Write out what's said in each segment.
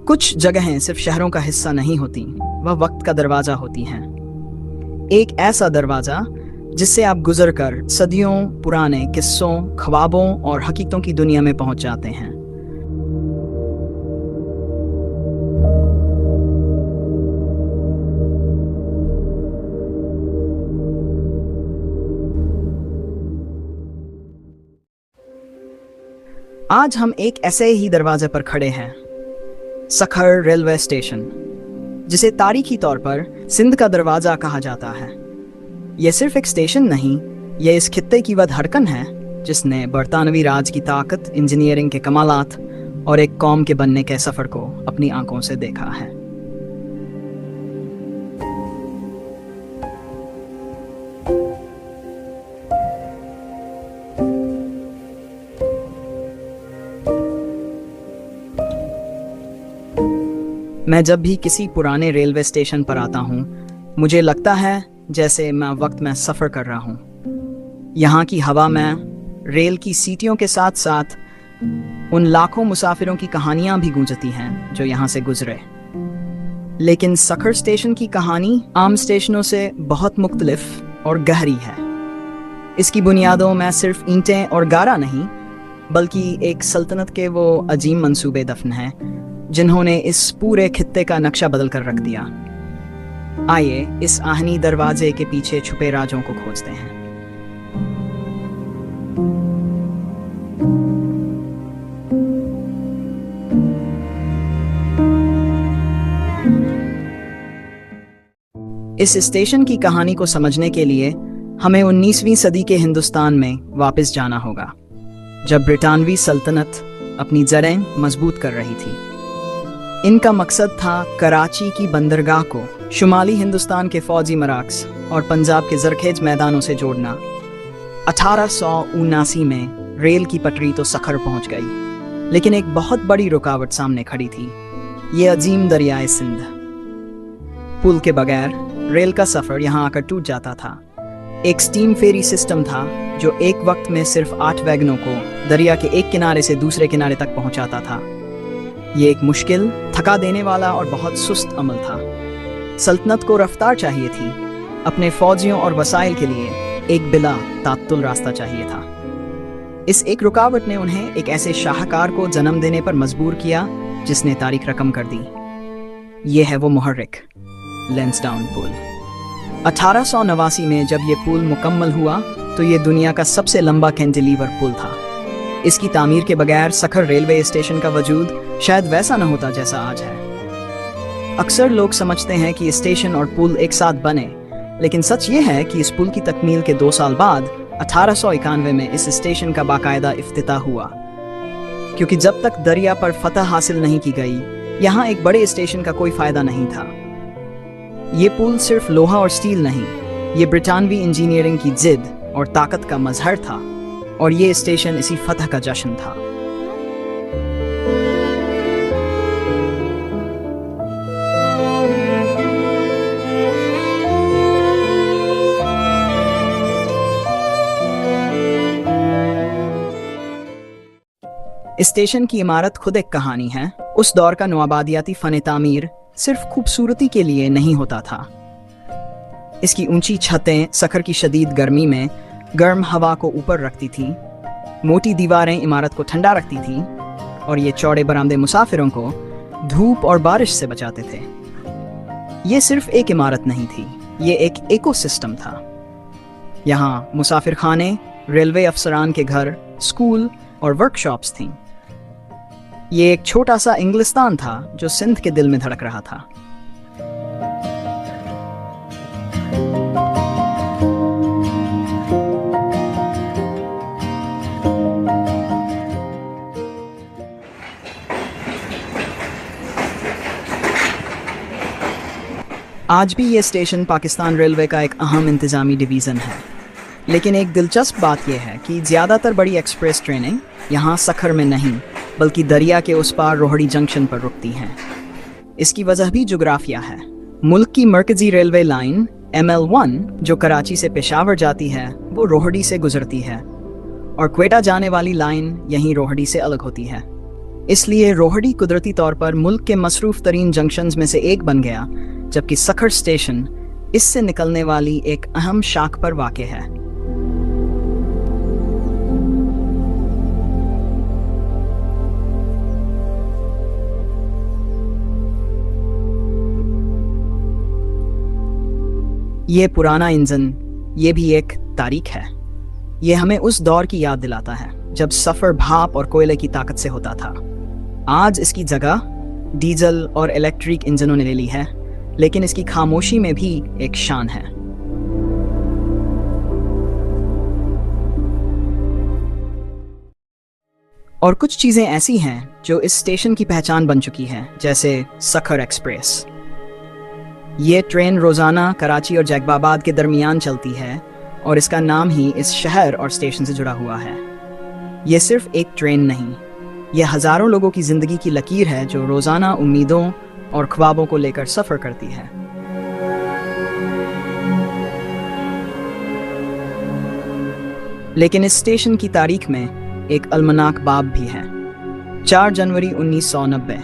कुछ जगहें सिर्फ शहरों का हिस्सा नहीं होती, वह वक्त का दरवाजा होती हैं। एक ऐसा दरवाजा जिससे आप गुजरकर सदियों पुराने किस्सों, ख्वाबों और हकीकतों की दुनिया में पहुंच जाते हैं। आज हम एक ऐसे ही दरवाजे पर खड़े हैं, सखर रेलवे स्टेशन, जिसे तारीखी तौर पर सिंध का दरवाजा कहा जाता है। यह सिर्फ एक स्टेशन नहीं, यह इस खित्ते की वह धड़कन है जिसने बरतानवी राज की ताकत, इंजीनियरिंग के कमालात और एक कौम के बनने के सफर को अपनी आंखों से देखा है। मैं जब भी किसी पुराने रेलवे स्टेशन पर आता हूँ, मुझे लगता है जैसे मैं वक्त में सफ़र कर रहा हूँ। यहाँ की हवा में रेल की सीटियों के साथ साथ उन लाखों मुसाफिरों की कहानियाँ भी गूंजती हैं जो यहाँ से गुजरे। लेकिन सखर स्टेशन की कहानी आम स्टेशनों से बहुत मुख्तलिफ और गहरी है। इसकी बुनियादों में सिर्फ ईंटें और गारा नहीं, बल्कि एक सल्तनत के वो अजीम मंसूबे दफन हैं जिन्होंने इस पूरे खित्ते का नक्शा बदल कर रख दिया। आइए इस आहनी दरवाजे के पीछे छुपे राजों को खोजते हैं। इस स्टेशन की कहानी को समझने के लिए हमें 19वीं सदी के हिंदुस्तान में वापस जाना होगा, जब ब्रिटानवी सल्तनत अपनी जड़ें मजबूत कर रही थी। इनका मकसद था कराची की बंदरगाह को शुमाली हिंदुस्तान के फौजी मराकज और पंजाब के जरखेज मैदानों से जोड़ना। 1879 में रेल की पटरी तो सखर पहुंच गई, लेकिन एक बहुत बड़ी रुकावट सामने खड़ी थी, ये अजीम दरियाए सिंध। पुल के बगैर रेल का सफर यहाँ आकर टूट जाता था। एक स्टीम फेरी सिस्टम था जो एक वक्त में सिर्फ 8 वैगनों को दरिया के एक किनारे से दूसरे किनारे तक पहुंचाता था। ये एक मुश्किल, थका देने वाला और बहुत सुस्त अमल था। सल्तनत को रफ्तार चाहिए थी, अपने फौजियों और वसाइल के लिए एक बिला तात्तुल रास्ता चाहिए था। इस एक रुकावट ने उन्हें एक ऐसे शाहकार को जन्म देने पर मजबूर किया जिसने तारीख रकम कर दी। ये है वो मुहर्रिक, लैंसडाउन पुल। 1889 में जब ये पुल मुकम्मल हुआ तो ये दुनिया का सबसे लंबा कैंटिलीवर पुल था। इसकी तामीर के बगैर सखर रेलवे स्टेशन का वजूद शायद वैसा न होता जैसा आज है। अक्सर लोग समझते हैं कि स्टेशन और पुल एक साथ बने, लेकिन सच ये है कि इस पुल की तकमील के 2 साल बाद 1891 में इस स्टेशन का बाकायदा इफ्तिताह हुआ, क्योंकि जब तक दरिया पर फतह हासिल नहीं की गई, यहाँ एक बड़े स्टेशन का कोई फायदा नहीं था। ये पुल सिर्फ लोहा और स्टील नहीं, ये ब्रिटानवी इंजीनियरिंग की जिद और ताकत का मजहर था, और ये स्टेशन इसी फतह का जश्न था। स्टेशन की इमारत खुद एक कहानी है। उस दौर का नवाबादियाती फन तामीर सिर्फ खूबसूरती के लिए नहीं होता था। इसकी ऊंची छतें सखर की शदीद गर्मी में गर्म हवा को ऊपर रखती थी, मोटी दीवारें इमारत को ठंडा रखती थी, और ये चौड़े बरामदे मुसाफिरों को धूप और बारिश से बचाते थे। ये सिर्फ एक इमारत नहीं थी, ये एक इकोसिस्टम था। यहाँ मुसाफिर खाने, रेलवे अफसरान के घर, स्कूल और वर्कशॉप्स थीं। ये एक छोटा सा इंग्लिस्तान था जो सिंध के दिल में धड़क रहा था। आज भी ये स्टेशन पाकिस्तान रेलवे का एक अहम इंतज़ामी डिवीज़न है, लेकिन एक दिलचस्प बात यह है कि ज़्यादातर बड़ी एक्सप्रेस ट्रेनें यहाँ सखर में नहीं, बल्कि दरिया के उस पार रोहड़ी जंक्शन पर रुकती हैं। इसकी वजह भी जोग्राफिया है। मुल्क की मरकजी रेलवे लाइन ML1 जो कराची से पेशावर जाती है, वो रोहड़ी से गुजरती है, और क्वेटा जाने वाली लाइन यहीं रोहड़ी से अलग होती है। इसलिए रोहड़ी कुदरती तौर पर मुल्क के मसरूफ तरीन जंक्शंस में से एक बन गया, जबकि सखर स्टेशन इससे निकलने वाली एक अहम शाख पर वाक़ है। ये पुराना इंजन, ये भी एक तारीख है। ये हमें उस दौर की याद दिलाता है जब सफ़र भाप और कोयले की ताकत से होता था। आज इसकी जगह डीजल और इलेक्ट्रिक इंजनों ने ले ली है, लेकिन इसकी खामोशी में भी एक शान है। और कुछ चीज़ें ऐसी हैं जो इस स्टेशन की पहचान बन चुकी हैं, जैसे सखर एक्सप्रेस। ये ट्रेन रोज़ाना कराची और जैकबाबाद के दरमियान चलती है और इसका नाम ही इस शहर और स्टेशन से जुड़ा हुआ है। ये सिर्फ एक ट्रेन नहीं, यह हज़ारों लोगों की ज़िंदगी की लकीर है जो रोज़ाना उम्मीदों और ख्वाबों को लेकर सफ़र करती है। लेकिन इस स्टेशन की तारीख में एक अलमनाक बाब भी है। 4 जनवरी 1990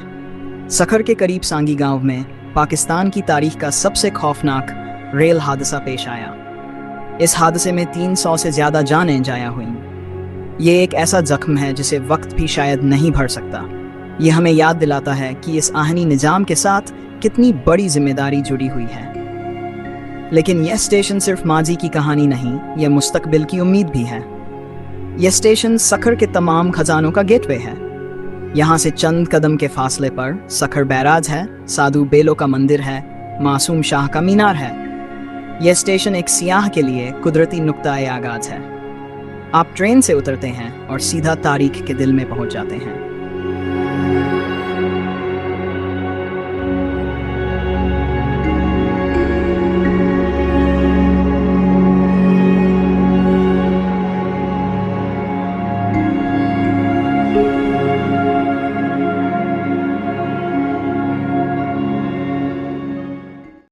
सखर के करीब सांगी गांव में पाकिस्तान की तारीख का सबसे खौफनाक रेल हादसा पेश आया। इस हादसे में 300 से ज़्यादा जानें जाया हुईं। ये एक ऐसा जख्म है जिसे वक्त भी शायद नहीं भर सकता। ये हमें याद दिलाता है कि इस आहनी निजाम के साथ कितनी बड़ी जिम्मेदारी जुड़ी हुई है। लेकिन यह स्टेशन सिर्फ माजी की कहानी नहीं, यह मुस्तकबिल की उम्मीद भी है। यह स्टेशन सखर के तमाम खजानों का गेटवे है। यहाँ से चंद कदम के फासले पर सखर बैराज है, साधु बेलो का मंदिर है, मासूम शाह का मीनार है। यह स्टेशन एक सियाह के लिए कुदरती नुक्ता-ए-आगाज है। आप ट्रेन से उतरते हैं और सीधा तारीख के दिल में पहुंच जाते हैं।